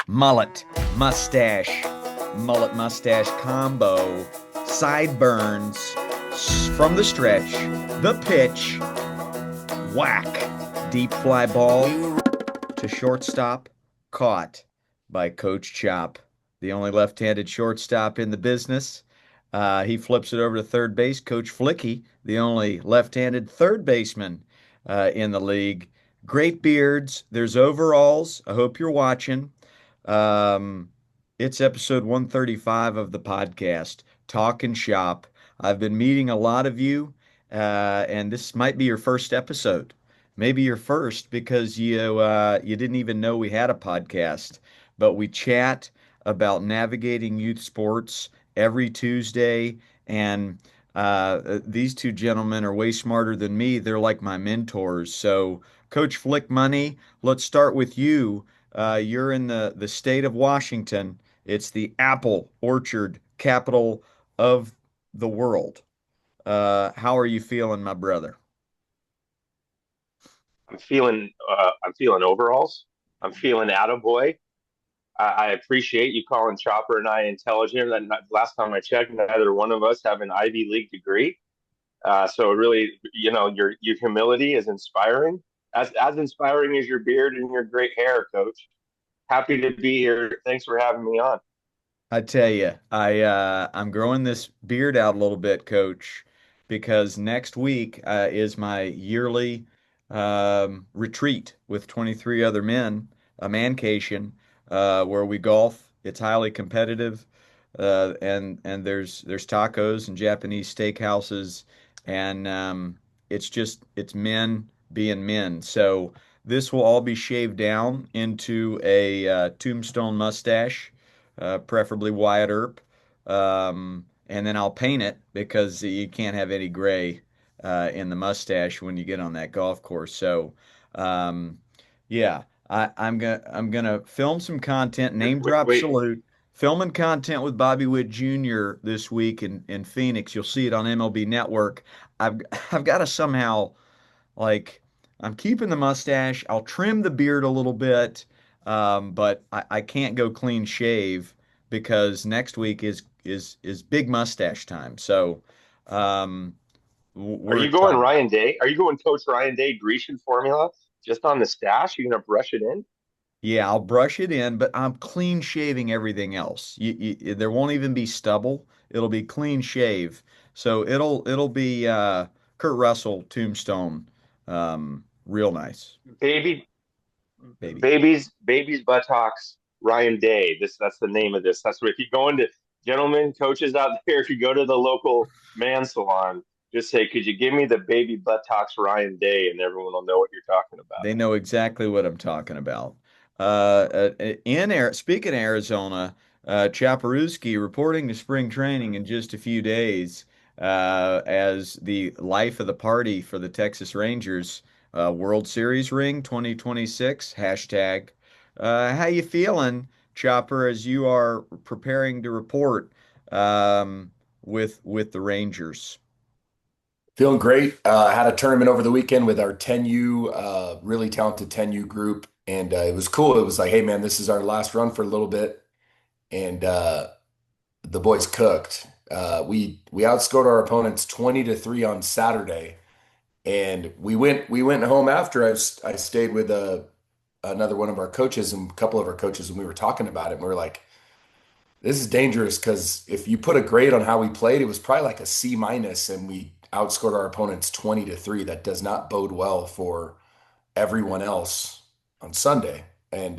mullet, mustache, mullet mustache combo, sideburns from the stretch, the pitch, whack, deep fly ball to shortstop, caught by Coach Chop, the only left-handed shortstop in the business. He flips it over to third base. Coach Flicky, the only left-handed third baseman in the league. Great beards. There's overalls. I hope you're watching. Um, it's episode 135 of the podcast, Talkin' Shop. I've been meeting a lot of you, and this might be your first episode. Maybe your first because you didn't even know we had a podcast. But we chat about navigating youth sports every Tuesday, and these two gentlemen are way smarter than me. They're like my mentors. So, Coach Flick Money, let's start with you. You're in the state of Washington. It's the apple orchard capital of the world. How are you feeling, my brother? I'm feeling overalls. I'm feeling attaboy. I appreciate you calling Chopper and I intelligent. And last time I checked, neither one of us have an Ivy League degree. So really, your humility is inspiring. As inspiring as your beard and your great hair, Coach. Happy to be here. Thanks for having me on. I tell you, I'm growing this beard out a little bit, Coach, because next week is my yearly retreat with 23 other men, a mancation, where we golf. It's highly competitive, and there's tacos and Japanese steakhouses, and it's men being men. So this will all be shaved down into a tombstone mustache, preferably Wyatt Earp. And then I'll paint it because you can't have any gray in the mustache when you get on that golf course. So, um, yeah, I'm gonna film some content, name Wait, drop wait. salute, filming content with Bobby Witt Jr. this week in Phoenix. You'll see it on MLB Network. I've I've got to somehow like I'm keeping the mustache. I'll trim the beard a little bit, but I can't go clean shave because next week is big mustache time. So um, Are we're you going excited. Ryan Day? Are you going Coach Ryan Day Grecian formula just on the stash? You're gonna brush it in? Yeah, I'll brush it in, but I'm clean shaving everything else. There won't even be stubble. It'll be clean shave. So it'll be Kurt Russell tombstone, real nice, Baby baby. baby's buttocks, Ryan Day. That's the name of this. That's what if you go into gentlemen coaches out there, if you go to the local man salon, just say, could you give me the baby buttocks Ryan Day, and everyone will know what you're talking about. They know exactly what I'm talking about. Speaking of Arizona, Chaparewski reporting to spring training in just a few days as the life of the party for the Texas Rangers. World Series ring 2026 hashtag. How you feeling, Chopper, as you are preparing to report with the Rangers? Feeling great. Had a tournament over the weekend with our 10U, really talented 10U group, and it was cool. It was like, hey man, this is our last run for a little bit, and the boys cooked. We outscored our opponents 20-3 on Saturday, and we went home after. I stayed with another one of our coaches and a couple of our coaches, and we were talking about it. And we were like, this is dangerous because if you put a grade on how we played, it was probably like a C minus, and we outscored our opponents 20-3. That does not bode well for everyone else on Sunday. And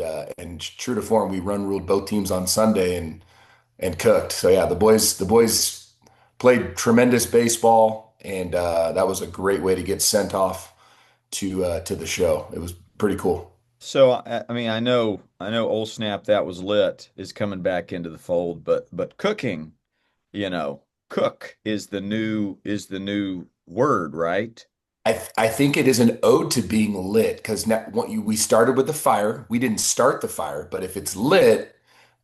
true to form, we run ruled both teams on Sunday and cooked. So yeah, the boys played tremendous baseball, and that was a great way to get sent off to the show. It was pretty cool. So I mean I know old snap that was lit is coming back into the fold, but cooking, cook is the new word, right? I think it is an ode to being lit because we started with the fire. We didn't start the fire, but if it's lit,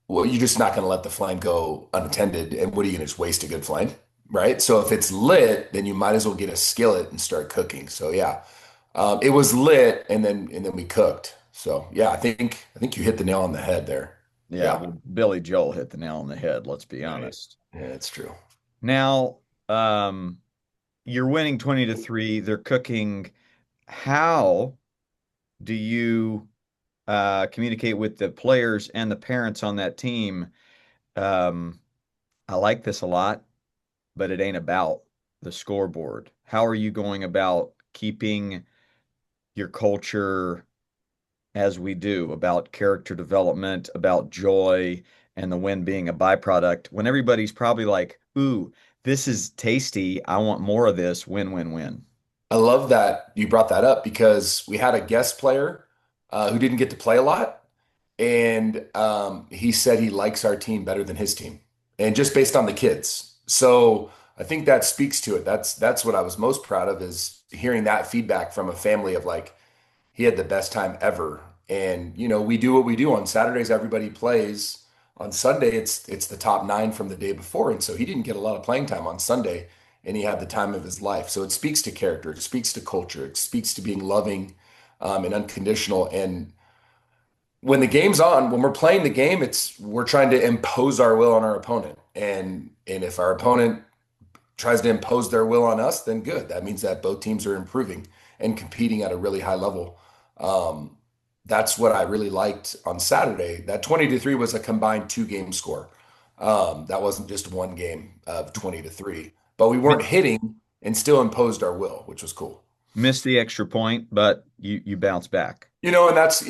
well, you're just not going to let the flame go unattended. And what are you going to just waste a good flame, right? So if it's lit, then you might as well get a skillet and start cooking. So yeah, it was lit, and then we cooked. So yeah, I think you hit the nail on the head there. Yeah, Yeah. well, Billy Joel hit the nail on the head, let's be Right. honest. Yeah, that's true. Now, you're winning 20-3. They're cooking. How do you communicate with the players and the parents on that team? Um, I like this a lot, but it ain't about the scoreboard. How are you going about keeping your culture as we do about character development, about joy, and the win being a byproduct when everybody's probably like, ooh, this is tasty. I want more of this. Win, win, win. I love that you brought that up because we had a guest player who didn't get to play a lot, and he said he likes our team better than his team, and just based on the kids. So I think that speaks to it. That's what I was most proud of is hearing that feedback from a family of like he had the best time ever. And we do what we do on Saturdays. Everybody plays. On Sunday, it's the top nine from the day before, and so he didn't get a lot of playing time on Sunday, and he had the time of his life. So it speaks to character, it speaks to culture, it speaks to being loving and unconditional. And when the game's on, when we're playing the game, it's we're trying to impose our will on our opponent, and if our opponent tries to impose their will on us, then good. That means that both teams are improving and competing at a really high level. Um, that's what I really liked on Saturday. That 20-3 was a combined two-game score. That wasn't just one game of 20-3, but we weren't hitting and still imposed our will, which was cool. Missed the extra point, but you bounce back. And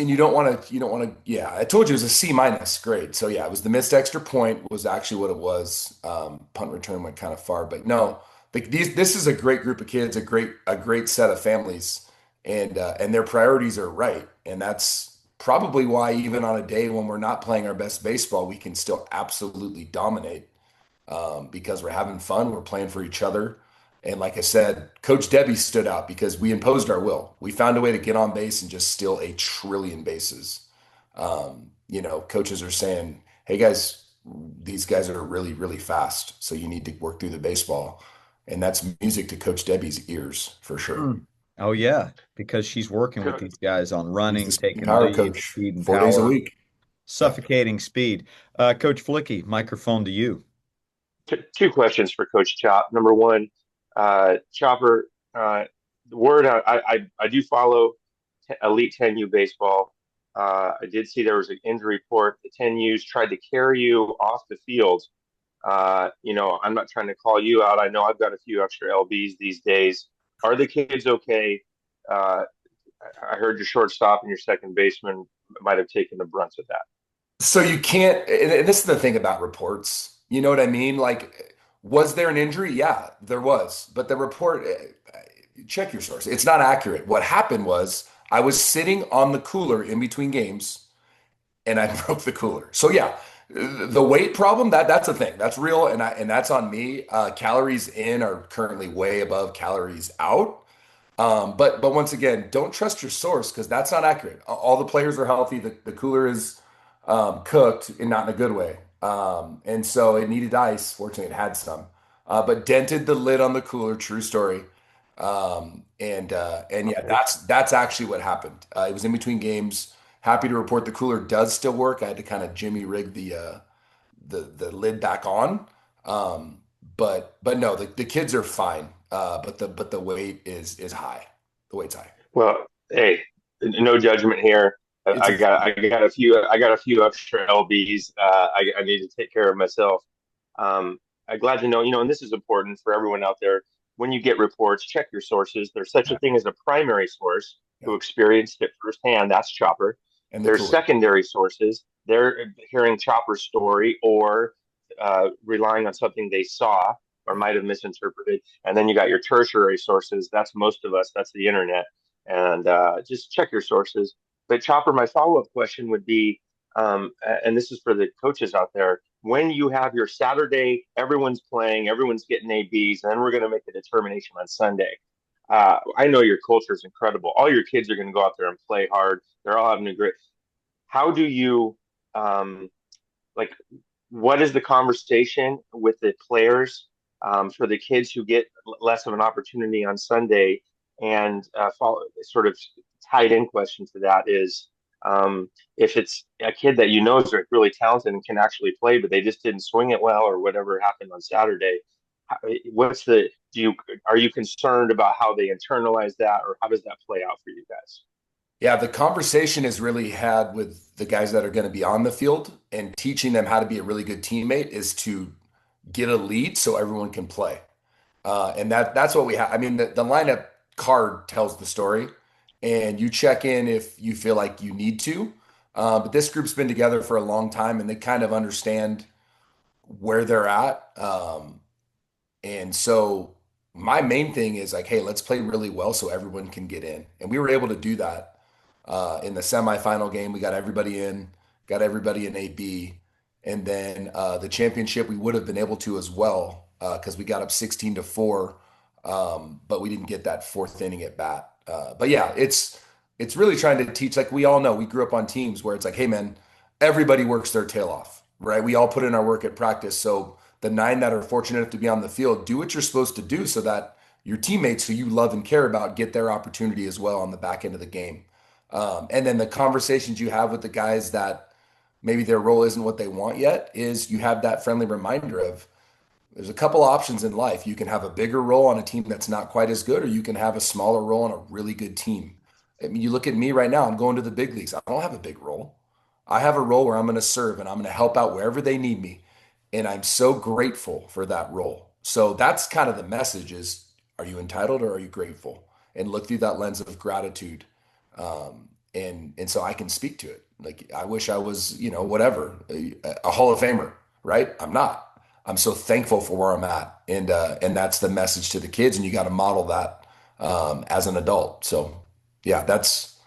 you don't want to, yeah, I told you it was a C minus grade. So yeah, it was the missed extra point was actually what it was. Punt return went kind of far, but no, this is a great group of kids, a great set of families, and their priorities are right. And that's probably why even on a day when we're not playing our best baseball, we can still absolutely dominate because we're having fun, we're playing for each other. And like I said, Coach Debbie stood out because we imposed our will. We found a way to get on base and just steal a trillion bases. Coaches are saying, hey guys, these guys are really, really fast. So you need to work through the baseball. And that's music to Coach Debbie's ears for sure. Mm. Oh yeah, because she's working with Co- these guys on She's the running, speed and taking power lead, coach speed and 4 days a power, week. Yep. suffocating speed. Coach Flicky, microphone to you. Two questions for Coach Chop. Number one, Chopper, the word I do follow Elite 10U baseball. I did see there was an injury report. The 10Us tried to carry you off the field. I'm not trying to call you out. I know I've got a few extra LBs these days. Are the kids okay? Uh, I heard your shortstop and your second baseman might have taken the brunt of that. So you can't, and this is the thing about reports. You know what I mean? Like, was there an injury? Yeah, there was. But the report, check your source. It's not accurate. What happened was I was sitting on the cooler in between games and I broke the cooler. So yeah, the weight problem, that's a thing. That's real and that's on me. Calories in are currently way above calories out. But once again, don't trust your source because that's not accurate. All the players are healthy. The cooler is cooked and not in a good way. And so it needed ice. Fortunately, it had some, but dented the lid on the cooler. True story. And yeah, Okay. that's actually what happened. It was in between games. Happy to report the cooler does still work. I had to kind of jimmy rig the lid back on. Um, but no, the kids are fine. But the weight is high. The weight's high. Well, hey, no judgment here. It's a I got a few extra LBs. I need to take care of myself. I'm glad to know, and this is important for everyone out there. When you get reports, check your sources. There's such a yeah, thing as a primary source yeah. who experienced it firsthand. That's Chopper. And the There's cooler. secondary sources. They're hearing Chopper's story or relying on something they saw or Yeah. might have misinterpreted. And then you got your tertiary sources. That's most of us. That's the internet. And just check your sources. But Chopper, my follow-up question would be, and this is for the coaches out there, when you have your Saturday, everyone's playing, everyone's getting ABs, and then we're going to make a determination on Sunday. I know your culture is incredible. All your kids are going to go out there and play hard. They're all having a great. How do you um, like? What is the conversation with the players for the kids who get less of an opportunity on Sunday? And follow, sort of tied in question to that is If it's a kid that you know is like really talented and can actually play, but they just didn't swing it well or whatever happened on Saturday, what's the do you are you concerned about how they internalize that, or how does that play out for you guys? Yeah, the conversation is really had with the guys that are going to be on the field, and teaching them how to be a really good teammate is to get a lead so everyone can play. And that's what we have. I mean, the lineup card tells the story, and you check in if you feel like you need to. But this group's been together for a long time, and they kind of understand where they're at. And so my main thing is like, hey, let's play really well so everyone can get in. And we were able to do that in the semifinal game. We got everybody in AB. And then the championship, we would have been able to as well because we got up 16-4, but we didn't get that fourth inning at bat. But yeah, it's really trying to teach. Like we all know, we grew up on teams where it's like, hey man, everybody works their tail off, right? We all put in our work at practice. So the nine that are fortunate enough to be on the field, do what you're supposed to do so that your teammates who you love and care about get their opportunity as well on the back end of the game. And then the conversations you have with the guys that maybe their role isn't what they want yet is you have that friendly reminder of there's a couple options in life. You can have a bigger role on a team that's not quite as good, or you can have a smaller role on a really good team. I mean, you look at me right now, I'm going to the big leagues. I don't have a big role. I have a role where I'm going to serve and I'm going to help out wherever they need me. And I'm so grateful for that role. So that's kind of the message is, are you entitled or are you grateful? And look through that lens of gratitude. And so I can speak to it. Like I wish I was, whatever, a Hall of Famer, right? I'm not. I'm so thankful for where I'm at, and that's the message to the kids, and you got to model that as an adult. So, yeah, that's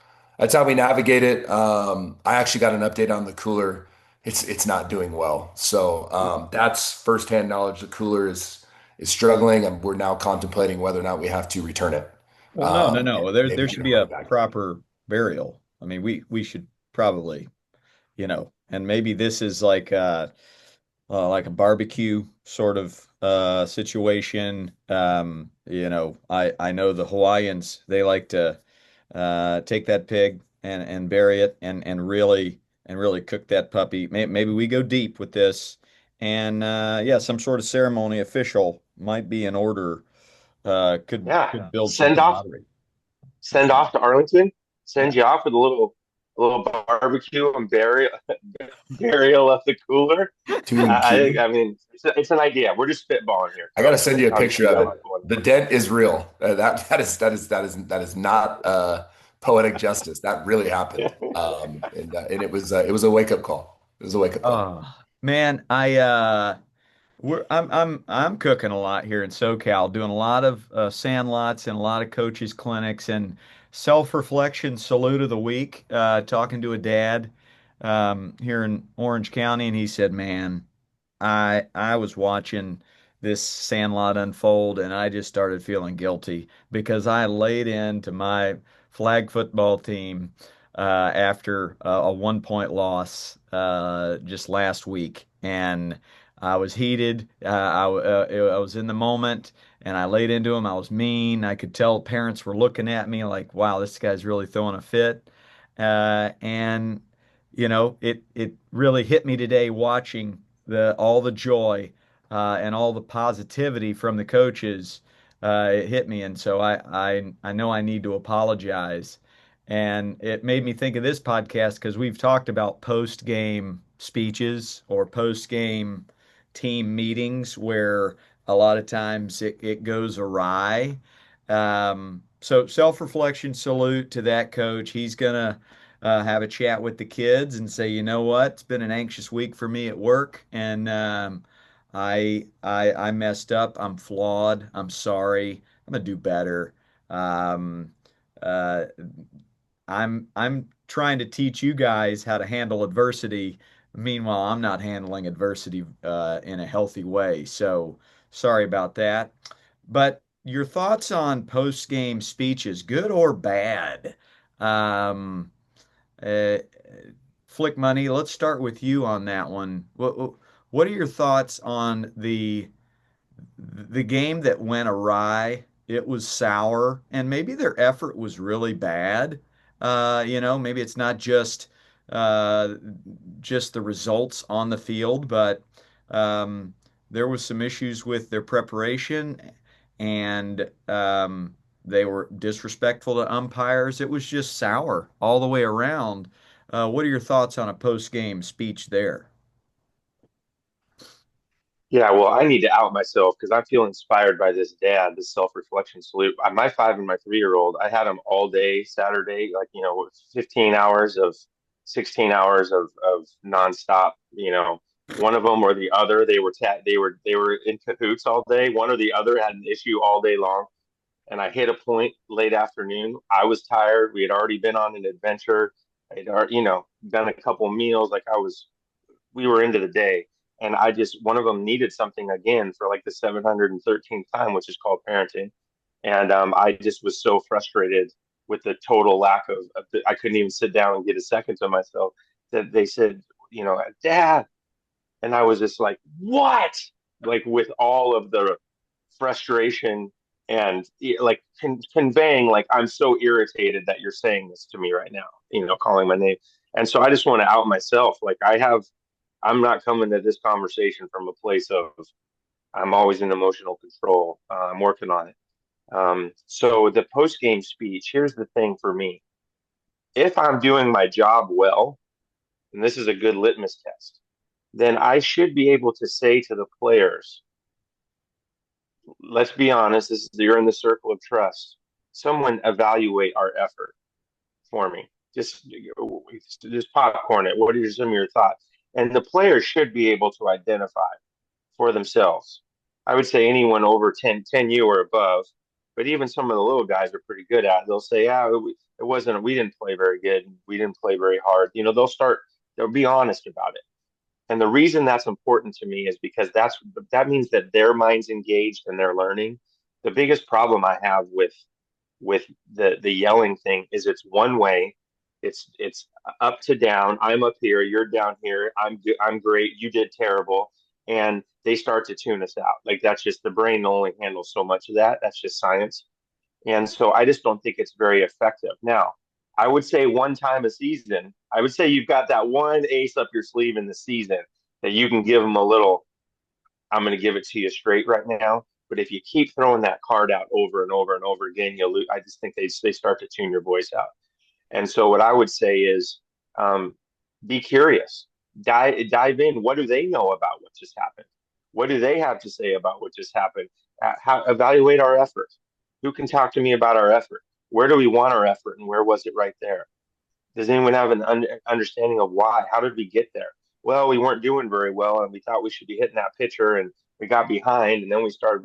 how we navigate it. I actually got an update on the cooler. It's not doing well, so that's firsthand knowledge. The cooler is struggling, and we're now contemplating whether or not we have to return it. Well, no, no, And no. There maybe should get a be a money back. proper burial. I mean, we should probably, and maybe this is like a barbecue sort of situation. I know the Hawaiians, they like to take that pig and bury it and really cook that puppy. Maybe we go deep with this, and yeah, some sort of ceremony official might be in order. Yeah, Could build some send off camaraderie. send off to Arlington, Yeah. send you off with a little barbecue and burial of the cooler. Tune I key. mean, it's an idea. We're just spitballing here, I got to so send you a picture obviously you of got a it. lot going The dent is real. That is not poetic justice. That really happened. on. And it was a wake up call. It was a wake up call. Oh man, I'm cooking a lot here in SoCal, doing a lot of sand lots and a lot of coaches clinics and self-reflection salute of the week. Talking to a dad here in Orange County, and he said, "Man, I was watching this Sandlot unfold, and I just started feeling guilty because I laid into my flag football team after a 1 point loss just last week, and I was heated. I was in the moment, and I laid into him. I was mean. I could tell parents were looking at me like, "Wow, this guy's really throwing a fit," and it really hit me today watching the all the joy and all the positivity from the coaches. It hit me, and so I know I need to apologize. And it made me think of this podcast because we've talked about post game speeches or post game team meetings where a lot of times it goes awry. So self-reflection salute to that coach. He's gonna have a chat with the kids and say, you know what, it's been an anxious week for me at work, and I messed up. I'm flawed. I'm sorry. I'm gonna do better. Um, uh, I'm trying to teach you guys how to handle adversity. Meanwhile, I'm not handling adversity in a healthy way. So sorry about that. But your thoughts on post-game speeches, good or bad? Um, uh, Flick Money, let's start with you on that one. What are your thoughts on the game that went awry? It was sour, and maybe their effort was really bad. Maybe it's not uh, just the results on the field, but there was some issues with their preparation, and they were disrespectful to umpires. It was just sour all the way around. What are your thoughts on a post-game speech there? Yeah, well, I need to out myself because I feel inspired by this dad, this self-reflection salute. My 5 and my 3-year-old, I had them all day Saturday, like, 15 hours of 16 hours of nonstop, one of them or the other, they were in cahoots all day. One or the other had an issue all day long. And I hit a point late afternoon. I was tired. We had already been on an adventure. I had already, done a couple meals. We were into the day, and one of them needed something again for like the 713th time, which is called parenting. And I just was so frustrated with the total lack I couldn't even sit down and get a second to myself that they said, Dad. And I was just like, what? Like with all of the frustration and like conveying, like, I'm so irritated that you're saying this to me right now, calling my name. And so I just want to out myself. I'm not coming to this conversation from a place of I'm always in emotional control. I'm working on it. So the post game speech, here's the thing for me. If I'm doing my job well, and this is a good litmus test, then I should be able to say to the players, let's be honest, you're in the circle of trust. Someone evaluate our effort for me. Just popcorn it. What are some of your thoughts? And the players should be able to identify for themselves. I would say anyone over 10U or above, but even some of the little guys are pretty good at it. They'll say, yeah, we didn't play very good. We didn't play very hard. They'll be honest about it. And the reason that's important to me is because that means that their mind's engaged and they're learning. The biggest problem I have with the yelling thing is it's one way. It's up to down. I'm up here, you're down here. I'm great. You did terrible, and they start to tune us out. Like that's just the brain only handles so much of that. That's just science. And so I just don't think it's very effective. Now, I would say one time a season, I would say you've got that one ace up your sleeve in the season that you can give them a little, I'm going to give it to you straight right now. But if you keep throwing that card out over and over and over again, you'll lose. I just think they start to tune your voice out. And so what I would say is um, be curious, dive in. What do they know about what just happened? What do they have to say about what just happened? Evaluate our effort. Who can talk to me about our effort? Where do we want our effort, and where was it right there? Does anyone have an understanding of why? How did we get there? Well, we weren't doing very well, and we thought we should be hitting that pitcher, and we got behind, and then we started.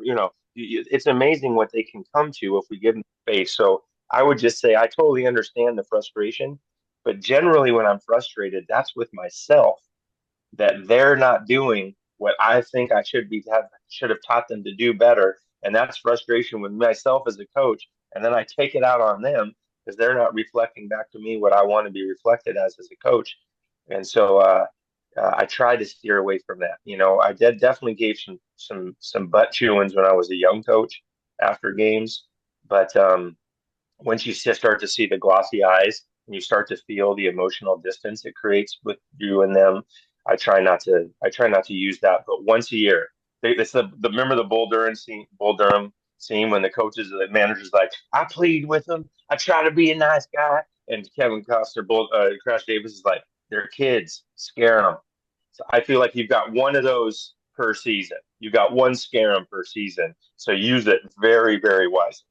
It's amazing what they can come to if we give them space. So I would just say I totally understand the frustration, but generally, when I'm frustrated, that's with myself that they're not doing what I think I should have taught them to do better, and that's frustration with myself as a coach. And then I take it out on them because they're not reflecting back to me what I want to be reflected as a coach. And so I try to steer away from that. I definitely gave some butt chewings when I was a young coach after games, but once you start to see the glossy eyes and you start to feel the emotional distance it creates with you and them, I try not to use that. But once a year, it's remember the Bull Durham scene when the coaches, the managers, like, I plead with them, I try to be a nice guy, and Kevin Costner, Crash Davis is like, they're kids, scare them. So I feel like you've got one of those per season. You got one scare them per season, so use it very, very wisely.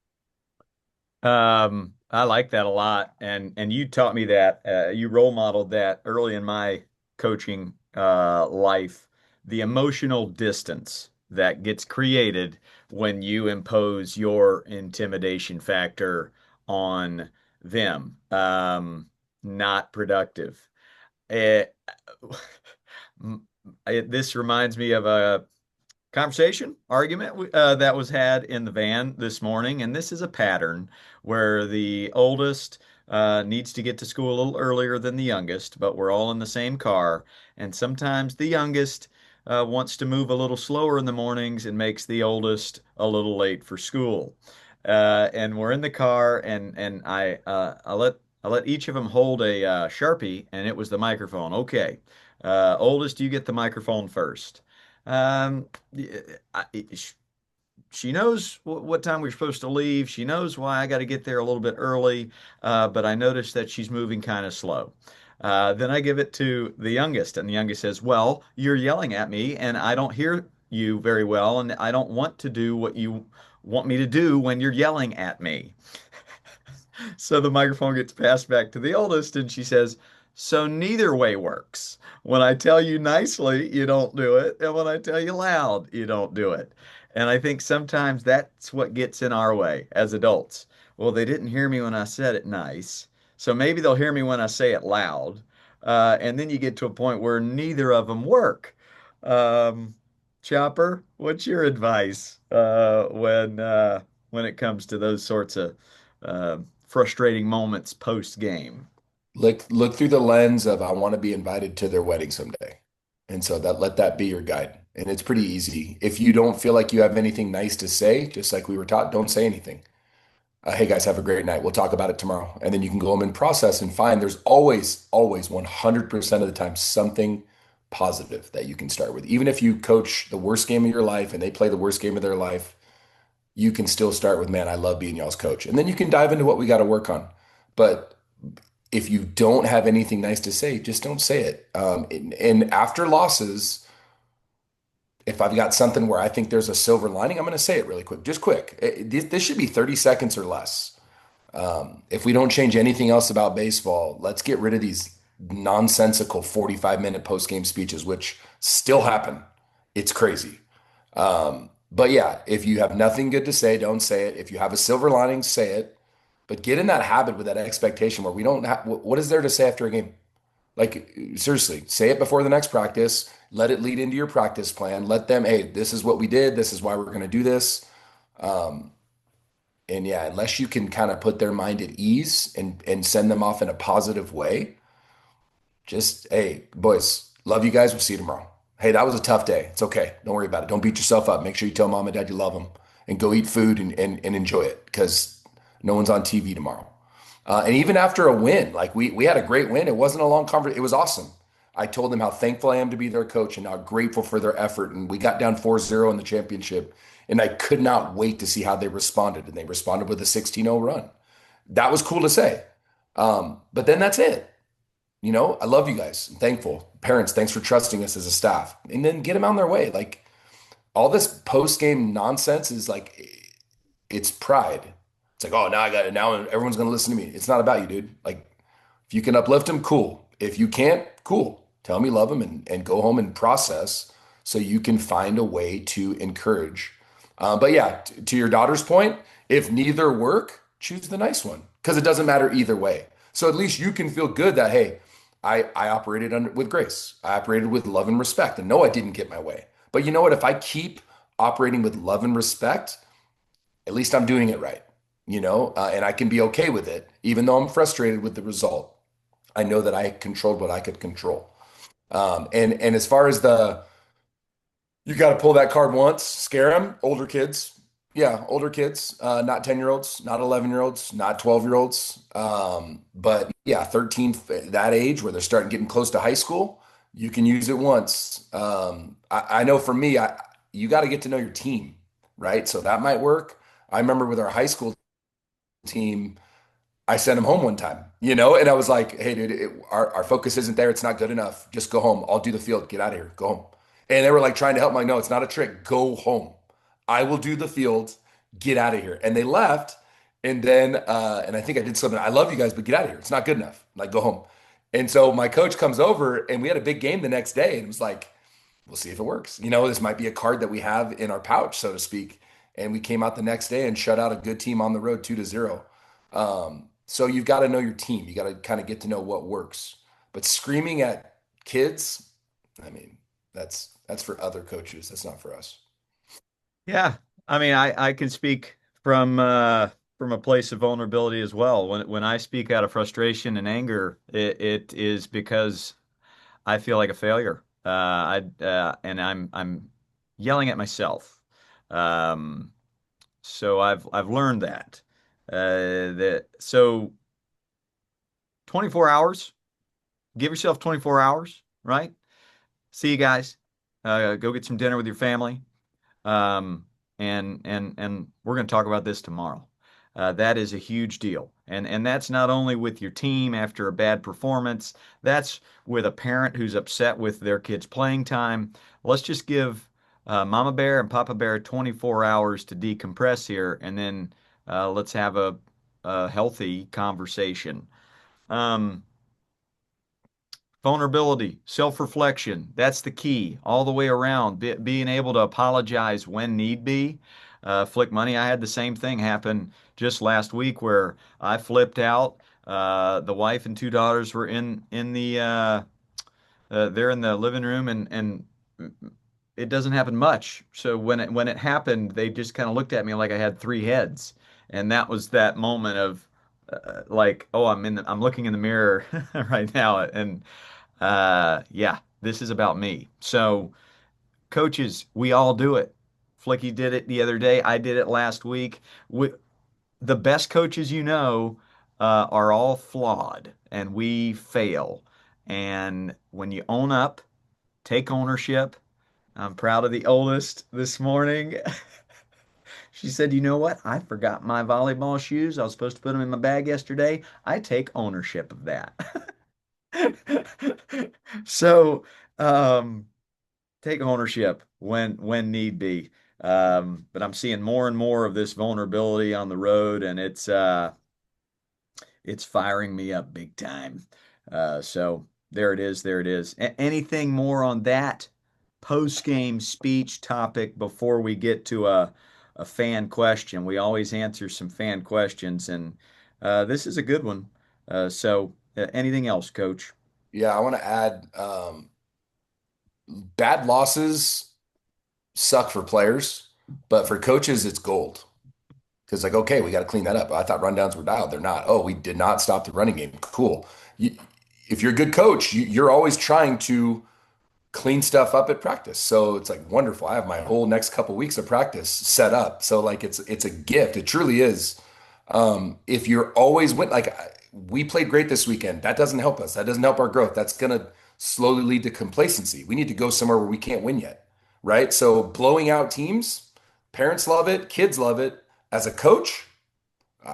I like that a lot, and you taught me that. You role modeled that early in my coaching life. The emotional distance that gets created when you impose your intimidation factor on them. Not productive. It, this reminds me of a conversation, argument that was had in the van this morning. And this is a pattern where the oldest needs to get to school a little earlier than the youngest, but we're all in the same car. And sometimes the youngest wants to move a little slower in the mornings and makes the oldest a little late for school. And we're in the car, and I let I let each of them hold a Sharpie, and it was the microphone. Okay, oldest, you get the microphone first. Um, I, she knows what time we're supposed to leave. She knows why I got to get there a little bit early, but I noticed that she's moving kind of slow. Then I give it to the youngest, and the youngest says, "Well, you're yelling at me, and I don't hear you very well, and I don't want to do what you want me to do when you're yelling at me." So the microphone gets passed back to the oldest, and she says, "So neither way works. When I tell you nicely, you don't do it, and when I tell you loud, you don't do it." And I think sometimes that's what gets in our way as adults. Well, they didn't hear me when I said it nice, so maybe they'll hear me when I say it loud. And then you get to a point where neither of them work. Um, Chopper, what's your advice when it comes to those sorts of uh, frustrating moments post game? Look through the lens of I want to be invited to their wedding someday. And so that let that be your guide. And it's pretty easy. If you don't feel like you have anything nice to say, just like we were taught, don't say anything. Hey guys, have a great night. We'll talk about it tomorrow. And then you can go home and process and find there's always 100% of the time something positive that you can start with. Even if you coach the worst game of your life and they play the worst game of their life, you can still start with, man, I love being y'all's coach. And then you can dive into what we got to work on. But if you don't have anything nice to say, just don't say it. And after losses, if I've got something where I think there's a silver lining, I'm going to say it really quick, just quick. This should be 30 seconds or less. If we don't change anything else about baseball, let's get rid of these nonsensical 45-minute post-game speeches, which still happen. It's crazy. But yeah, if you have nothing good to say, don't say it. If you have a silver lining, say it. But get in that habit with that expectation where we don't have, what is there to say after a game? Like, seriously, say it before the next practice. Let it lead into your practice plan. Let them, hey, this is what we did. This is why we're going to do this. Um, and yeah, unless you can kind of put their mind at ease and send them off in a positive way, just, hey, boys, love you guys. We'll see you tomorrow. Hey, that was a tough day. It's okay. Don't worry about it. Don't beat yourself up. Make sure you tell mom and dad you love them and go eat food and enjoy it because no one's on TV tomorrow. And even after a win, like we had a great win. It wasn't a long conversation. It was awesome. I told them how thankful I am to be their coach and how grateful for their effort. And we got down 4-0 in the championship. And I could not wait to see how they responded. And they responded with a 16-0 run. That was cool to say. But then that's it. You know, I love you guys. I'm thankful. Parents, thanks for trusting us as a staff. And then get them on their way. Like all this post-game nonsense is like it's pride. It's like, oh, now I got it. Now everyone's gonna listen to me. It's not about you, dude. Like if you can uplift them, cool. If you can't, cool. Tell them you love them and go home and process so you can find a way to encourage. But yeah, to your daughter's point, if neither work, choose the nice one because it doesn't matter either way. So at least you can feel good that, hey, I operated with grace. I operated with love and respect. And no, I didn't get my way. But you know what? If I keep operating with love and respect, at least I'm doing it right, and I can be okay with it, even though I'm frustrated with the result. I know that I controlled what I could control. And as far as you got to pull that card once, scare them, older kids. Yeah, older kids, not 10-year-olds, not 11-year-olds, not 12-year-olds. But yeah, 13, that age where they're starting getting close to high school, you can use it once. I know for me, you got to get to know your team, right? So that might work. I remember with our high school team, I sent him home one time, and I was like, hey, dude, our focus isn't there. It's not good enough. Just go home. I'll do the field. Get out of here. Go home. And they were like trying to help me. Like, no, it's not a trick. Go home. I will do the field. Get out of here. And they left. And then, and I think I did something. I love you guys, but get out of here. It's not good enough. Like, go home. And so my coach comes over and we had a big game the next day and it was like, we'll see if it works. This might be a card that we have in our pouch, so to speak. And we came out the next day and shut out a good team on the road 2-0. So you've got to know your team. You got to kind of get to know what works. But screaming at kids, I mean, that's for other coaches. That's not for us. Yeah, I mean, I can speak from a place of vulnerability as well. When I speak out of frustration and anger, it is because I feel like a failure. And I'm yelling at myself. Um, so I've learned that. So 24 hours. Give yourself 24 hours, right? See you guys. Go get some dinner with your family. Um, and we're going to talk about this tomorrow. That is a huge deal. And that's not only with your team after a bad performance, that's with a parent who's upset with their kid's playing time. Let's just give Mama Bear and Papa Bear 24 hours to decompress here, and then let's have a healthy conversation. Um, Vulnerability, self-reflection, that's the key all the way around. Being able to apologize when need be. Flick Money, I had the same thing happen just last week where I flipped out. The wife and two daughters were in the they're in the living room, and it doesn't happen much. So when it happened, they just kind of looked at me like I had three heads, and that was that moment of like, oh, I'm looking in the mirror right now, and yeah, this is about me. So, coaches, we all do it. Flicky did it the other day. I did it last week. The best coaches are all flawed, and we fail. And when you own up, take ownership. I'm proud of the oldest this morning. She said, "You know what? I forgot my volleyball shoes. I was supposed to put them in my bag yesterday. I take ownership of that." So, um, take ownership when need be. But I'm seeing more and more of this vulnerability on the road, and it's firing me up big time. So there it is. There it is. Anything more on that post-game speech topic before we get to a fan question? We always answer some fan questions, and this is a good one. Anything else, Coach? Yeah, I want to add bad losses suck for players, but for coaches, it's gold. Because like, okay, we got to clean that up. I thought rundowns were dialed. They're not. Oh, we did not stop the running game. Cool. If you're a good coach, you're always trying to clean stuff up at practice. So it's like wonderful. I have my whole next couple weeks of practice set up. So like it's a gift. It truly is. If you're always we played great this weekend. That doesn't help us. That doesn't help our growth. That's gonna slowly lead to complacency. We need to go somewhere where we can't win yet. Right. So blowing out teams, parents love it, kids love it. As a coach,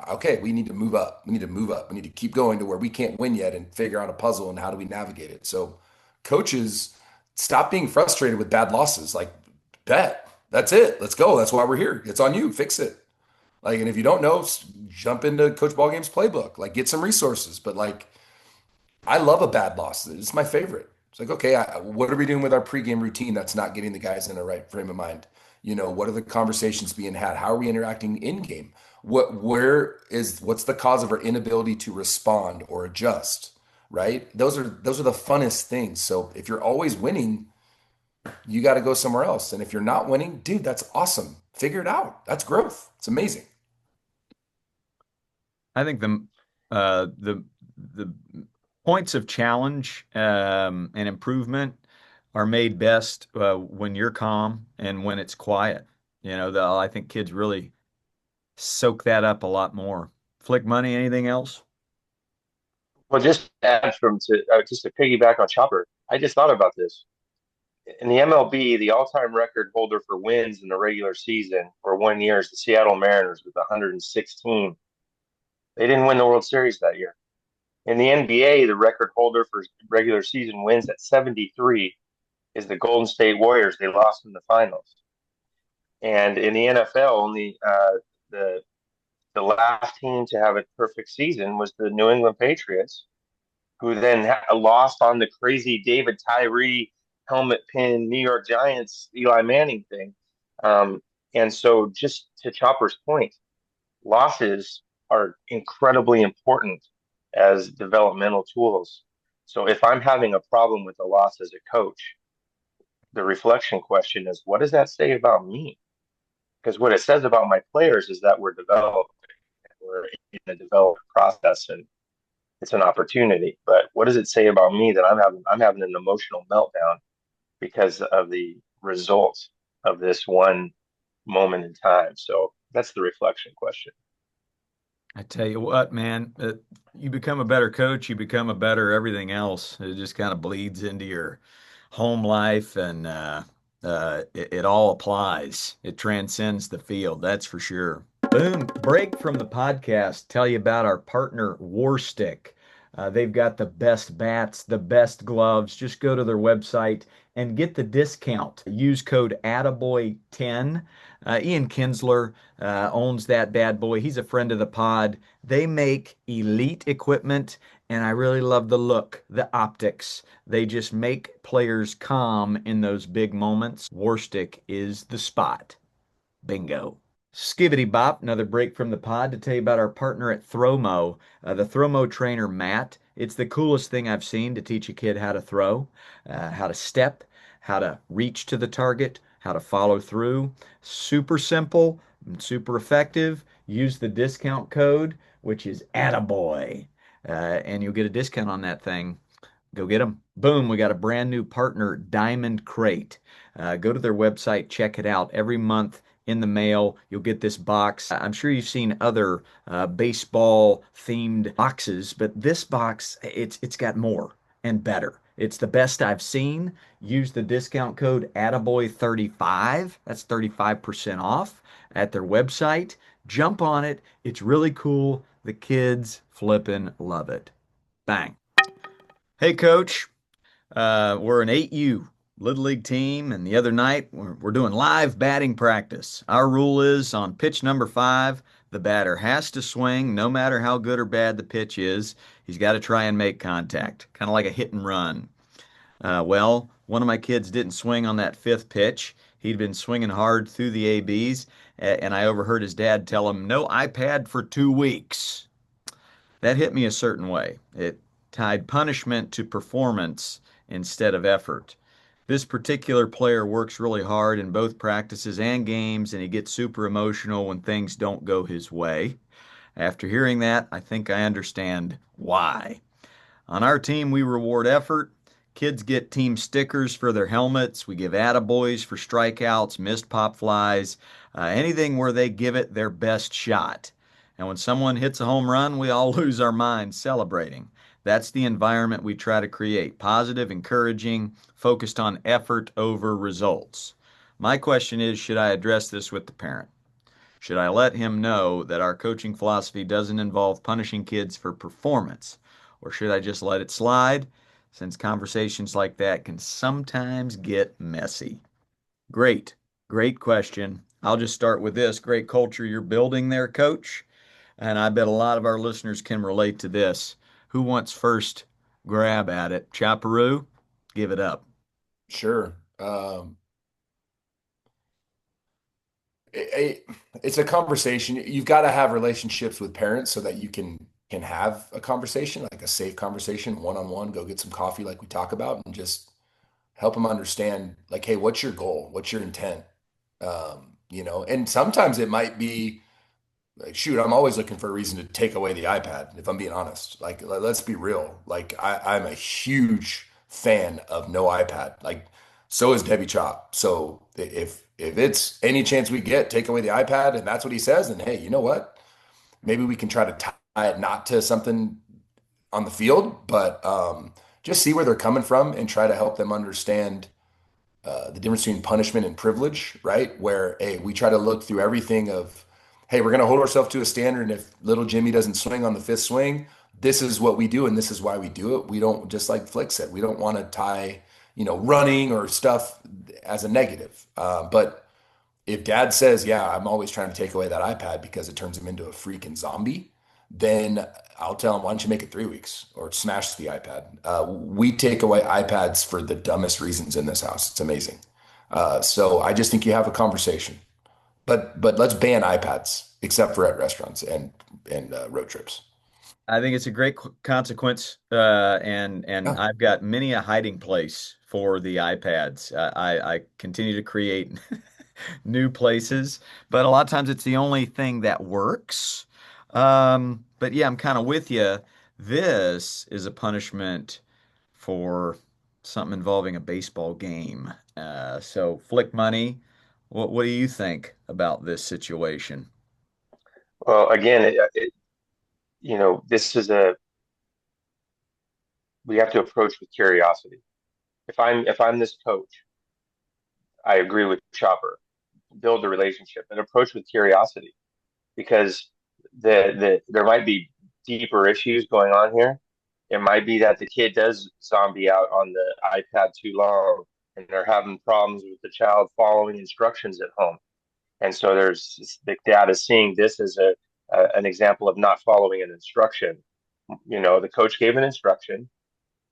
okay, we need to move up. We need to move up. We need to keep going to where we can't win yet and figure out a puzzle and how do we navigate it. So coaches, stop being frustrated with bad losses. Like, bet. That's it. Let's go. That's why we're here. It's on you. Fix it. Like, and if you don't know, jump into Coach Ballgame's playbook. Like, get some resources. But like, I love a bad loss. It's my favorite. It's like, okay, what are we doing with our pregame routine that's not getting the guys in the right frame of mind? What are the conversations being had? How are we interacting in game? What's the cause of our inability to respond or adjust? Right? Those are the funnest things. So if you're always winning, you got to go somewhere else. And if you're not winning, dude, that's awesome. Figure it out. That's growth. It's amazing. I think the points of challenge and improvement are made best when you're calm and when it's quiet. I think kids really soak that up a lot more. Flick Money, anything else? Well, just to add just to piggyback on Chopper, I just thought about this. In the MLB, the all-time record holder for wins in the regular season for 1 year is the Seattle Mariners with 116. They didn't win the World Series that year. In the NBA, the record holder for regular season wins at 73 is the Golden State Warriors. They lost in the finals. And in the NFL, only the the last team to have a perfect season was the New England Patriots, who then lost on the crazy David Tyree helmet pin New York Giants Eli Manning thing. And so, just to Chopper's point, losses are incredibly important as developmental tools. So, if I'm having a problem with a loss as a coach, the reflection question is, what does that say about me? Because what it says about my players is that we're in a development process, and it's an opportunity. But what does it say about me that I'm having an emotional meltdown because of the result of this one moment in time? So that's the reflection question. I tell you what, man, you become a better coach, you become a better everything else. It just kind of bleeds into your home life, and it all applies. It transcends the field, that's for sure. Boom, break from the podcast. Tell you about our partner, Warstick. They've got the best bats, the best gloves. Just go to their website and get the discount. Use code ATTABOY10. Ian Kinsler owns that bad boy. He's a friend of the pod. They make elite equipment, and I really love the look, the optics. They just make players calm in those big moments. Warstick is the spot. Bingo. Skibbity bop, another break from the pod to tell you about our partner at Thromo, the Thromo trainer Matt. It's the coolest thing I've seen to teach a kid how to throw, how to step, how to reach to the target, how to follow through. Super simple, and super effective. Use the discount code, which is Attaboy, and you'll get a discount on that thing. Go get them. Boom, we got a brand new partner, Diamond Crate. Go to their website, check it out. Every month in the mail, you'll get this box. I'm sure you've seen other baseball themed boxes, but this box, it's got more and better. It's the best I've seen. Use the discount code Attaboy35. That's 35% off at their website. Jump on it. It's really cool. The kids flippin' love it. Bang. Hey, coach. We're an 8U Little League team, and the other night we're doing live batting practice. Our rule is on pitch number 5, the batter has to swing no matter how good or bad the pitch is. He's got to try and make contact, kind of like a hit and run. Well, one of my kids didn't swing on that 5th pitch. He'd been swinging hard through the ABs, and I overheard his dad tell him, "No iPad for 2 weeks." That hit me a certain way. It tied punishment to performance instead of effort. This particular player works really hard in both practices and games, and he gets super emotional when things don't go his way. After hearing that, I think I understand why. On our team, we reward effort. Kids get team stickers for their helmets. We give attaboys for strikeouts, missed pop flies, anything where they give it their best shot. And when someone hits a home run, we all lose our minds celebrating. That's the environment we try to create positive, encouraging, focused on effort over results. My question is, should I address this with the parent? Should I let him know that our coaching philosophy doesn't involve punishing kids for performance? Or should I just let it slide, since conversations like that can sometimes get messy? Great, great question. I'll just start with this great culture you're building there, coach. And I bet a lot of our listeners can relate to this. Who wants first grab at it? Chaparoo, give it up. Sure. It, it's a conversation. You've got to have relationships with parents so that you can have a conversation, like a safe conversation, one on one. Go get some coffee, like we talk about, and just help them understand, like, hey, what's your goal? What's your intent? And sometimes it might be like, shoot, I'm always looking for a reason to take away the iPad, if I'm being honest. Like, let's be real. Like, I'm a huge fan of no iPad. Like, so is Debbie Chop. So if it's any chance we get, take away the iPad, and that's what he says, then hey, you know what? Maybe we can try to tie it not to something on the field, but just see where they're coming from and try to help them understand the difference between punishment and privilege, right? Where, hey, we try to look through everything of, hey, we're going to hold ourselves to a standard. And if little Jimmy doesn't swing on the 5th swing, this is what we do. And this is why we do it. We don't, just like Flick said, we don't want to tie, running or stuff as a negative. But if dad says, yeah, I'm always trying to take away that iPad because it turns him into a freaking zombie, then I'll tell him, why don't you make it 3 weeks or smash the iPad? We take away iPads for the dumbest reasons in this house. It's amazing. So I just think you have a conversation, but let's ban iPads except for at restaurants and road trips. I think it's a great consequence, and Yeah, I've got many a hiding place for the iPads. I continue to create new places, but a lot of times it's the only thing that works. But yeah, I'm kind of with you. This is a punishment for something involving a baseball game. So, Flick Money, what do you think about this situation? Well, again, this is a we have to approach with curiosity. If I'm this coach, I agree with Chopper. Build a relationship and approach with curiosity because there might be deeper issues going on here. It might be that the kid does zombie out on the iPad too long and they're having problems with the child following instructions at home. And so the dad is seeing this as an example of not following an instruction. The coach gave an instruction,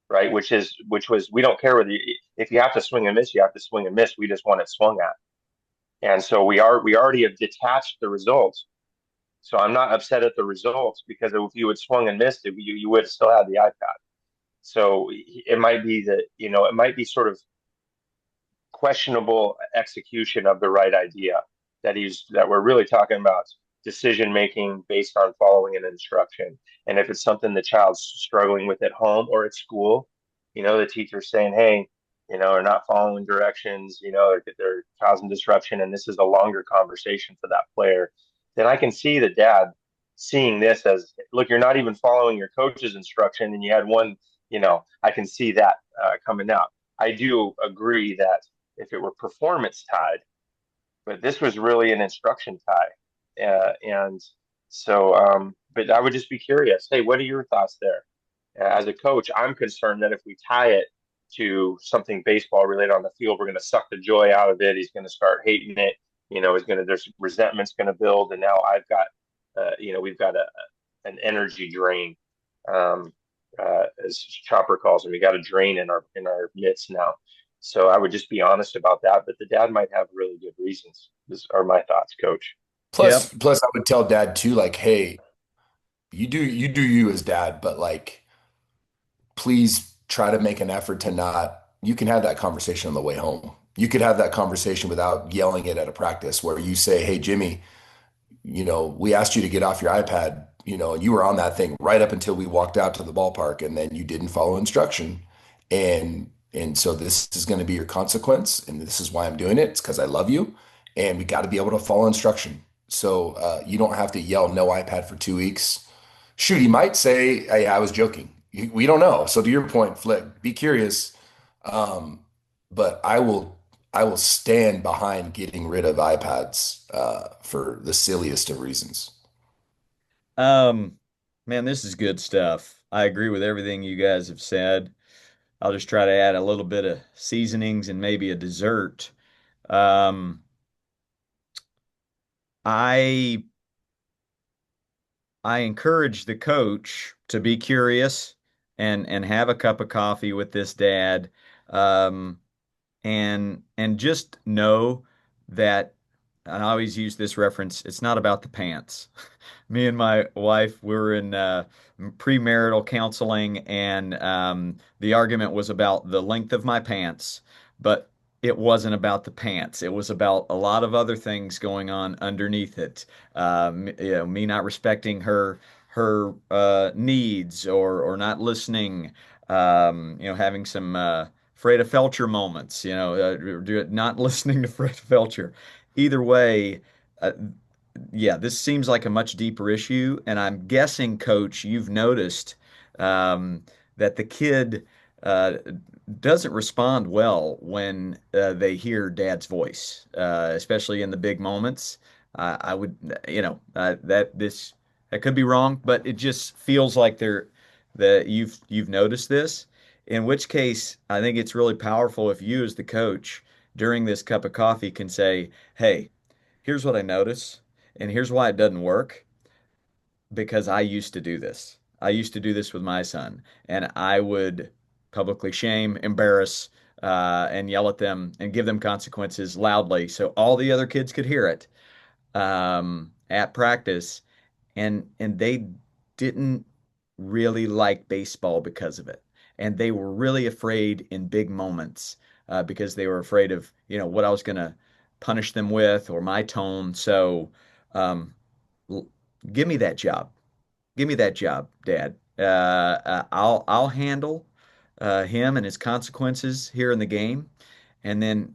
right? Which was we don't care whether if you have to swing and miss, you have to swing and miss. We just want it swung at. And so we already have detached the results. So I'm not upset at the results because if you had swung and missed it, you would have still had the iPad. So it might be that, it might be sort of questionable execution of the right idea that we're really talking about decision making based on following an instruction. And if it's something the child's struggling with at home or at school, the teacher's saying, hey, they're not following directions, they're causing disruption, and this is a longer conversation for that player, then I can see the dad seeing this as, look, you're not even following your coach's instruction, and you had one, I can see that coming out. I do agree that if it were performance tied, but this was really an instruction tie. And so, but I would just be curious. Hey, what are your thoughts there? As a coach, I'm concerned that if we tie it to something baseball related on the field, we're going to suck the joy out of it. He's going to start hating it. There's resentment's going to build, and now we've got an energy drain, as Chopper calls it. We got a drain in our midst now. So I would just be honest about that. But the dad might have really good reasons. These are my thoughts, Coach. Plus, Yep. plus, I would tell dad too, like, hey, you do you as dad, but like, please try to make an effort to not. You can have that conversation on the way home. You could have that conversation without yelling it at a practice where you say, hey, Jimmy, we asked you to get off your iPad, and you were on that thing right up until we walked out to the ballpark, and then you didn't follow instruction. And so this is going to be your consequence, and this is why I'm doing it. It's because I love you, and we got to be able to follow instruction. So you don't have to yell no iPad for 2 weeks. Shoot, he might say, hey, I was joking. We don't know. So to your point, Flick, be curious. Um, but I will stand behind getting rid of iPads for the silliest of reasons. Um, Man, this is good stuff. I agree with everything you guys have said. I'll just try to add a little bit of seasonings and maybe a dessert. Um, I I encourage the coach to be curious and have a cup of coffee with this dad, um, and just know that, and I always use this reference, it's not about the pants. Me and my wife were in premarital counseling, and the argument was about the length of my pants, but it wasn't about the pants. It was about a lot of other things going on underneath it. Me not respecting her needs, or not listening. Having some Freda Felcher moments. Not listening to Freda Felcher. Either way. Uh, yeah, this seems like a much deeper issue, and I'm guessing, Coach, you've noticed that the kid uh, doesn't respond well when they hear Dad's voice, especially in the big moments. I would, that could be wrong, but it just feels like that you've noticed this. In which case, I think it's really powerful if you, as the coach, during this cup of coffee, can say, "Hey, here's what I notice, and here's why it doesn't work, because I used to do this. I used to do this with my son, and I would publicly shame, embarrass, and yell at them and give them consequences loudly so all the other kids could hear it at practice, and they didn't really like baseball because of it, and they were really afraid in big moments because they were afraid of what I was going to punish them with, or my tone. So um, give me that job. Give me that job, Dad. I'll handle him and his consequences here in the game, and then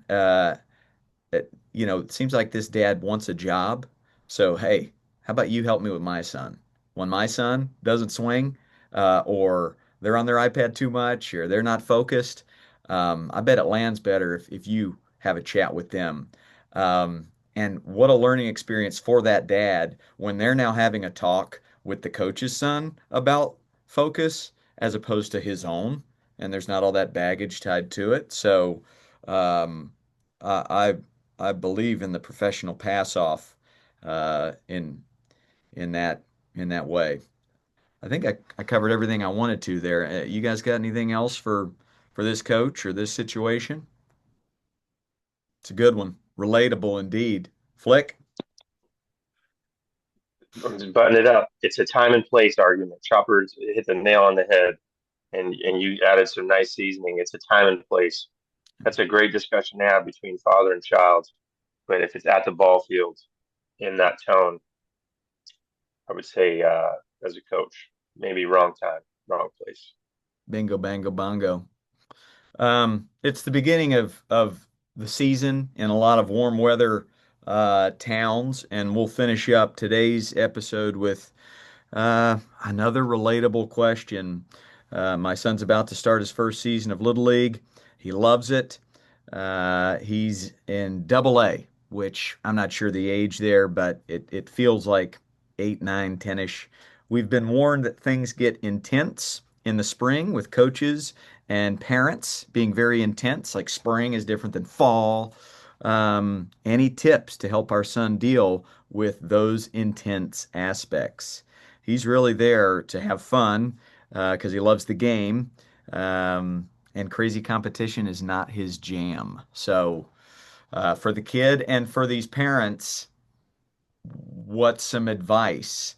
it seems like this dad wants a job. So hey, how about you help me with my son? when my son doesn't swing, or they're on their iPad too much, or they're not focused. I bet it lands better if you have a chat with them. And what a learning experience for that dad when they're now having a talk with the coach's son about focus as opposed to his own, and there's not all that baggage tied to it. So, um, I I believe in the professional pass off, in in that in that way. I think I covered everything I wanted to there. You guys got anything else for this coach or this situation? It's a good one. Relatable indeed. Flick, Just button it up. It's a time and place argument. Choppers hit the nail on the head, and you added some nice seasoning. It's a time and place. That's a great discussion to have between father and child. But if it's at the ball field in that tone, I would say as a coach, maybe wrong time, wrong place. bingo, bango, bongo. It's the beginning of the season in a lot of warm weather towns, and we'll finish up today's episode with another relatable question. My son's about to start his first season of Little League. He loves it. He's in Double A, which I'm not sure the age there, but it feels like 8, 9, 10-ish. We've been warned that things get intense in the spring with coaches and parents being very intense, like spring is different than fall. Any tips to help our son deal with those intense aspects? He's really there to have fun because he loves the game. And crazy competition is not his jam. So, for the kid and for these parents, what's some advice?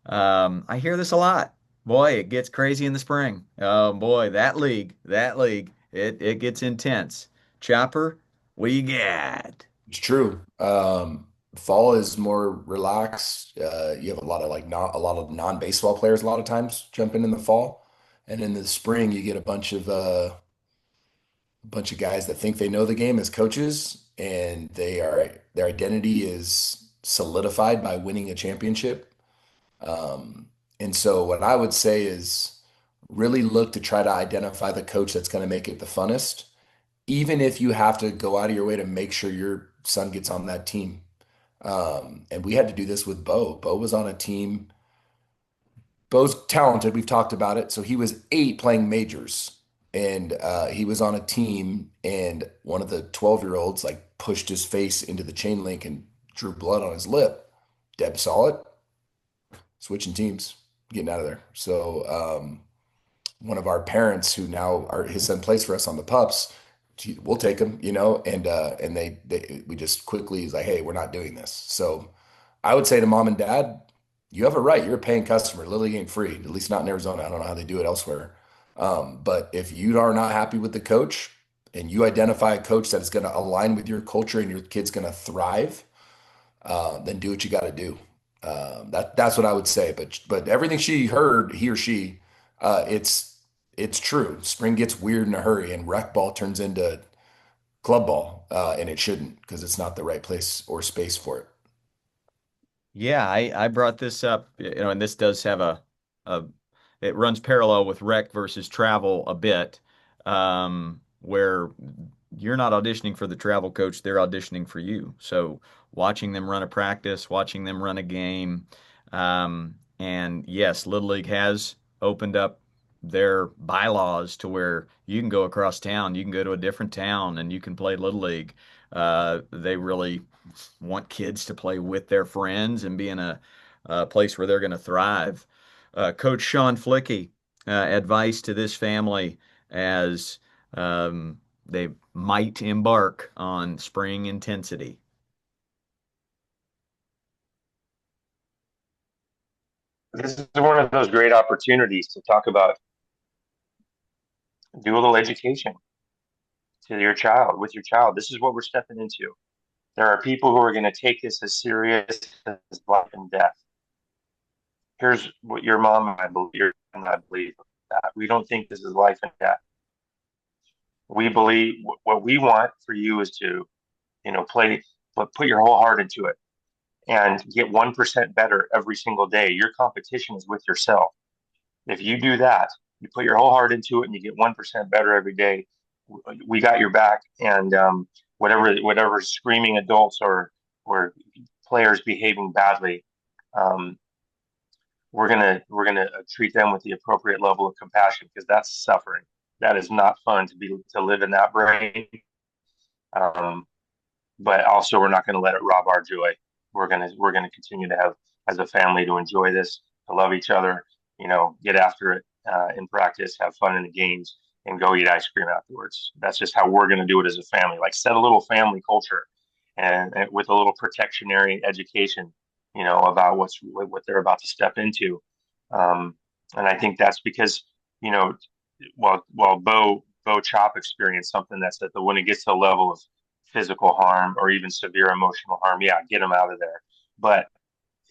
I hear this a lot. Boy, it gets crazy in the spring. Oh boy, it gets intense. Chopper, what you got? It's true. Fall is more relaxed. You have a lot of like not a lot of non-baseball players a lot of times jump in the fall, and in the spring you get a bunch of guys that think they know the game as coaches, and their identity is solidified by winning a championship. And so what I would say is really look to try to identify the coach that's going to make it the funnest, even if you have to go out of your way to make sure your son gets on that team. And we had to do this with Bo. Bo was on a team. Bo's talented. We've talked about it. So he was 8 playing majors, and he was on a team, and one of the 12-year-olds like pushed his face into the chain link and drew blood on his lip. Deb saw it, switching teams, getting out of there. So one of our parents who now are his son plays for us on the pups, we'll take him, and they we just quickly is like, hey, we're not doing this. So I would say to mom and dad, you have a right. You're a paying customer. Lily ain't free, at least not in Arizona. I don't know how they do it elsewhere. But if you are not happy with the coach and you identify a coach that is going to align with your culture and your kid's going to thrive, then do what you got to do. That's what I would say. But everything she heard, he or she, it's true. Spring gets weird in a hurry, and rec ball turns into club ball, and it shouldn't because it's not the right place or space for it. Yeah, I brought this up, and this does have a it runs parallel with rec versus travel a bit, where you're not auditioning for the travel coach, they're auditioning for you. So watching them run a practice, watching them run a game, and yes, Little League has opened up their bylaws to where you can go across town, you can go to a different town, and you can play Little League. They really want kids to play with their friends and be in a place where they're going to thrive. Coach Sean Flicky, advice to this family as they might embark on spring intensity. This is one of those great opportunities to talk about dual education to your child, with your child. This is what we're stepping into. There are people who are going to take this as serious as life and death. Here's what your mom and I believe, your dad and I believe that we don't think this is life and death. We believe what we want for you is to, play, but put your whole heart into it. and get 1% better every single day. Your competition is with yourself. If you do that, you put your whole heart into it and you get 1% better every day, we got your back. And whatever screaming adults or players behaving badly, um, we're gonna treat them with the appropriate level of compassion, because that's suffering. That is not fun to live in that brain. Um, but also, we're not going to let it rob our joy. We're gonna continue to have, as a family, to enjoy this, to love each other, get after it in practice, have fun in the games, and go eat ice cream afterwards. That's just how we're going to do it as a family. Like, set a little family culture, and with a little protectionary education, about what they're about to step into. Um, and I think that's because, you know, while Bo Chop experienced something that's at the when it gets to the level of physical harm or even severe emotional harm, yeah, get them out of there. But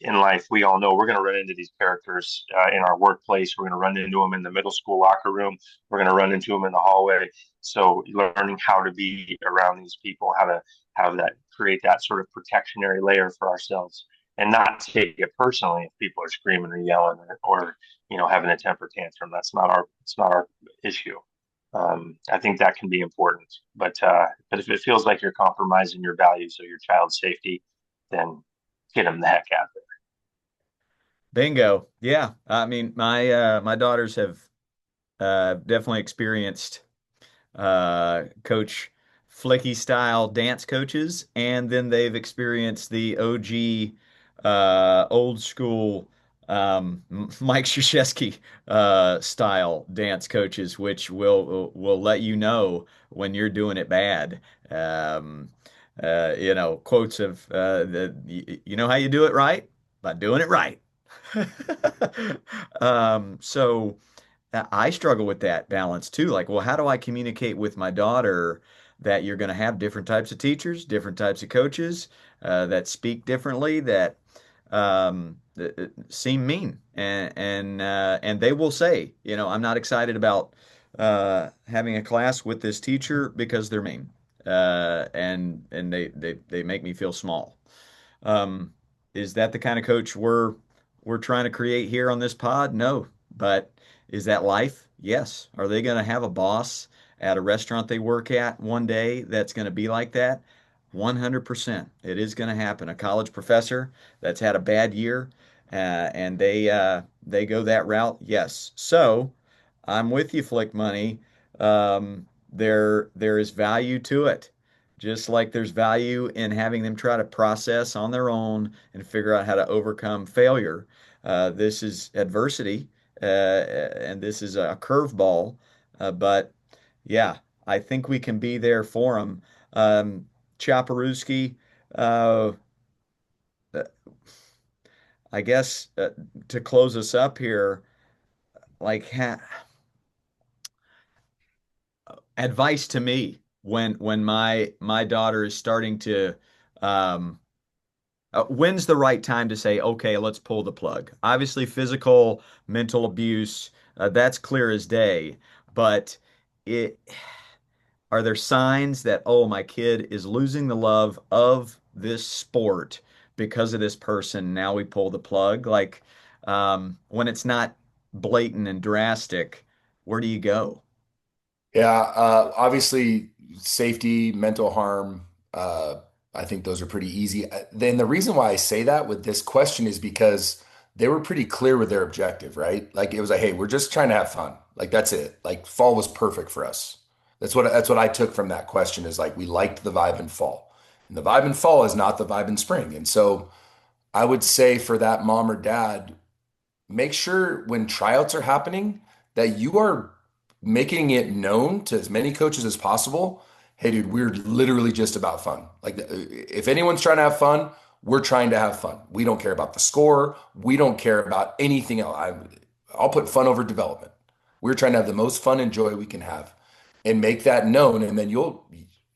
in life, we all know we're going to run into these characters in our workplace. We're going to run into them in the middle school locker room. We're going to run into them in the hallway. So learning how to be around these people, how to create that sort of protectionary layer for ourselves, and not take it personally if people are screaming or yelling or having a temper tantrum. It's not our issue. I think that can be important, but if it feels like you're compromising your values or your child's safety, then get them the heck out of there. Bingo. Yeah. I mean, my daughters have definitely experienced coach Flicky style dance coaches, and then they've experienced the OG old school Mike Krzyzewski style dance coaches, which will let you know when you're doing it bad. Quotes of you know how you do it right? By doing it right. So I struggle with that balance too. Like, well, how do I communicate with my daughter that you're going to have different types of teachers, different types of coaches that speak differently, that seem mean, and they will say, I'm not excited about having a class with this teacher because they're mean, and they make me feel small. Um, is that the kind of coach we're trying to create here on this pod? No. But is that life? Yes. Are they going to have a boss at a restaurant they work at one day that's going to be like that? 100%. It is going to happen. A college professor that's had a bad year, and they go that route. Yes. So I'm with you, Flick Money. There is value to it. Just like there's value in having them try to process on their own and figure out how to overcome failure. This is adversity, and this is a curveball. But yeah, I think we can be there for them. Chaparewski, uh, I guess to close us up here, like advice to me when my daughter is starting to um, when's the right time to say, okay, let's pull the plug? Obviously, physical, mental abuse, that's clear as day. But it, are there signs that, oh, my kid is losing the love of this sport because of this person? Now we pull the plug. Like, when it's not blatant and drastic, where do you go? Yeah, obviously safety, mental harm, I think those are pretty easy. Then the reason why I say that with this question is because they were pretty clear with their objective, right? Like it was like, hey, we're just trying to have fun. Like that's it. Like fall was perfect for us. That's what I took from that question is like we liked the vibe in fall. And the vibe in fall is not the vibe in spring. And so I would say for that mom or dad, make sure when tryouts are happening that you are making it known to as many coaches as possible. Hey, dude, we're literally just about fun. Like, if anyone's trying to have fun, we're trying to have fun. We don't care about the score. We don't care about anything else. I'll put fun over development. We're trying to have the most fun and joy we can have and make that known. And then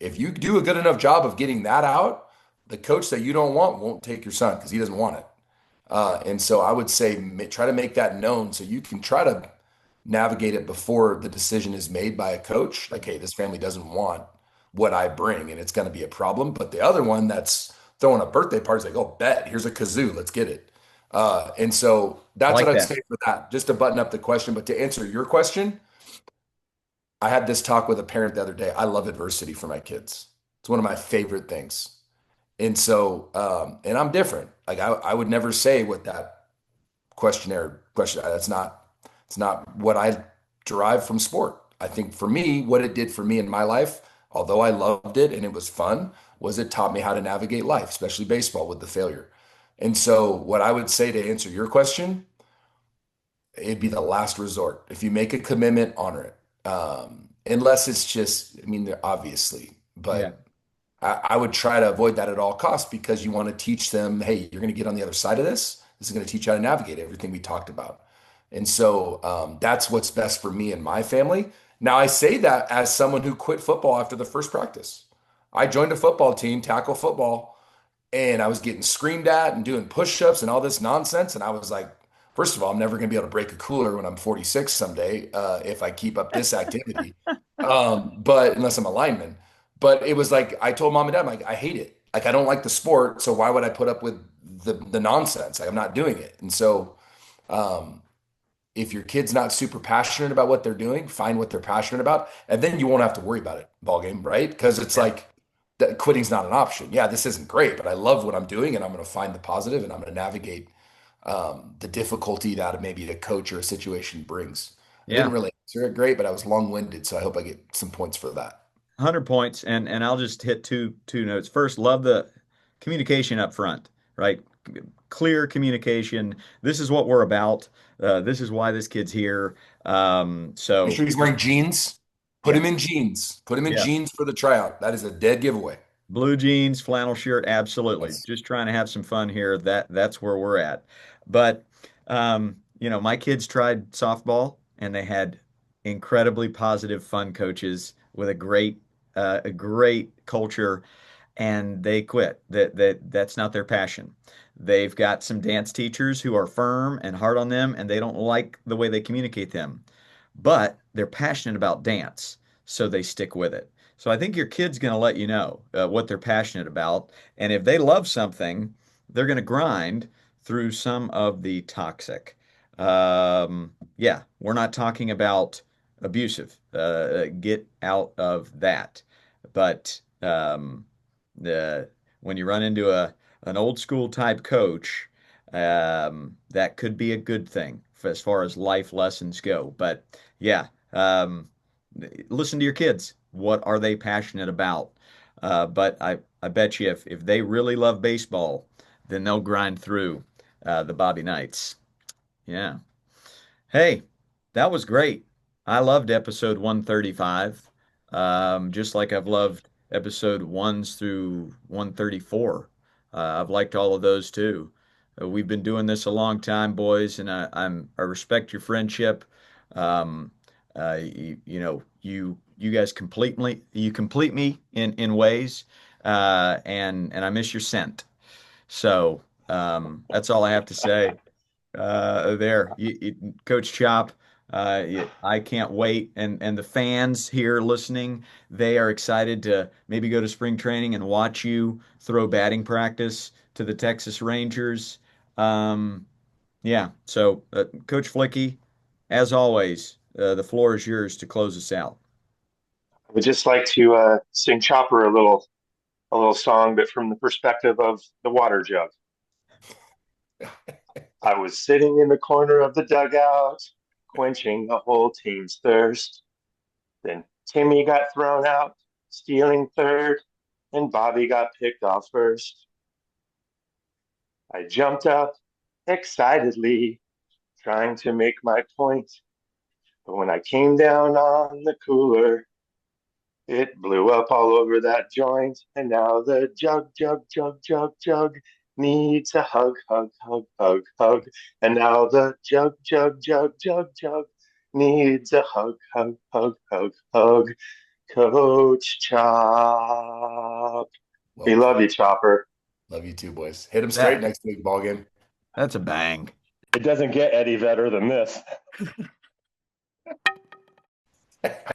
if you do a good enough job of getting that out, the coach that you don't want won't take your son because he doesn't want it. And so I would say try to make that known so you can try to navigate it before the decision is made by a coach. Like, hey, this family doesn't want what I bring, and it's going to be a problem. But the other one that's throwing a birthday party. It's like, oh, bet, here's a kazoo, let's get it. And so I that's what like I'd that. say for that, just to button up the question. But to answer your question, I had this talk with a parent the other day. I love adversity for my kids. It's one of my favorite things. And so, and I'm different. Like I would never say what that questionnaire question. It's not what I derive from sport. I think for me, what it did for me in my life, although I loved it and it was fun, was it taught me how to navigate life, especially baseball with the failure. And so, what I would say to answer your question, it'd be the last resort. If you make a commitment, honor it. Unless it's just, I mean, obviously, Yeah. but I would try to avoid that at all costs because you want to teach them, hey, you're going to get on the other side of this. This is going to teach you how to navigate everything we talked about. And so that's what's best for me and my family. Now, I say that as someone who quit football after the first practice. I joined a football team, tackle football, and I was getting screamed at and doing push-ups and all this nonsense. And I was like, first of all, I'm never going to be able to break a cooler when I'm 46 someday if I keep up this activity. But unless I'm a lineman. But it was like I told mom and dad, I'm like, I hate it. Like I don't like the sport, so why would I put up with the nonsense? Like I'm not doing it. And so um, if your kid's not super passionate about what they're doing, find what they're passionate about, and then you won't have to worry about it, ball game, right? Because it's Yeah. like that quitting's not an option. Yeah, this isn't great, but I love what I'm doing, and I'm going to find the positive, and I'm going to navigate the difficulty that maybe a coach or a situation brings. I Yeah. didn't really answer it great, but I was long-winded, so I hope I get some points for that. 100 points, and I'll just hit two notes. First, love the communication up front, right? Clear communication. This is what we're about. This is why this kid's here. Make So sure he's wearing jeans. Put yeah, him in jeans. Put him in yeah. jeans for the tryout. That is a dead giveaway. Blue jeans, flannel shirt, absolutely. Yes. Just trying to have some fun here. That's where we're at. But my kids tried softball and they had incredibly positive, fun coaches with a great culture, and they quit. That's not their passion. They've got some dance teachers who are firm and hard on them, and they don't like the way they communicate them, but they're passionate about dance, so they stick with it. So I think your kid's going to let you know what they're passionate about, and if they love something, they're going to grind through some of the toxic. Yeah, we're not talking about abusive. Get out of that. But the when you run into an old school type coach, that could be a good thing as far as life lessons go. But yeah, listen to your kids. What are they passionate about? But I bet you if they really love baseball, then they'll grind through the Bobby Knights. Yeah. Hey, that was great. I loved episode 135, just like I've loved episode 1s through 134. I've liked all of those too. We've been doing this a long time, boys, and I respect your friendship. Um, you guys complete me in ways, and I miss your scent. So that's all I have to say there. Coach Chop, I can't wait. And the fans here listening, they are excited to maybe go to spring training and watch you throw batting practice to the Texas Rangers. Um, yeah, so Coach Flicky, as always, the floor is yours to close us out. I would just like to sing Chopper a little song, but from the perspective of the water jug. I was sitting in the corner of the dugout, quenching the whole team's thirst. Then Timmy got thrown out, stealing third, and Bobby got picked off first. I jumped up excitedly, trying to make my point. But when I came down on the cooler, it blew up all over that joint. And now the jug, jug, jug, jug, jug needs a hug, hug, hug, hug, hug. And now the jug, jug, jug, jug, jug needs a hug, hug, hug, hug, hug. Coach Chop. Well We love put. you, Chopper. Love you too, boys. Hit them straight That next week, ball game. that's a bang. It doesn't get any better than this.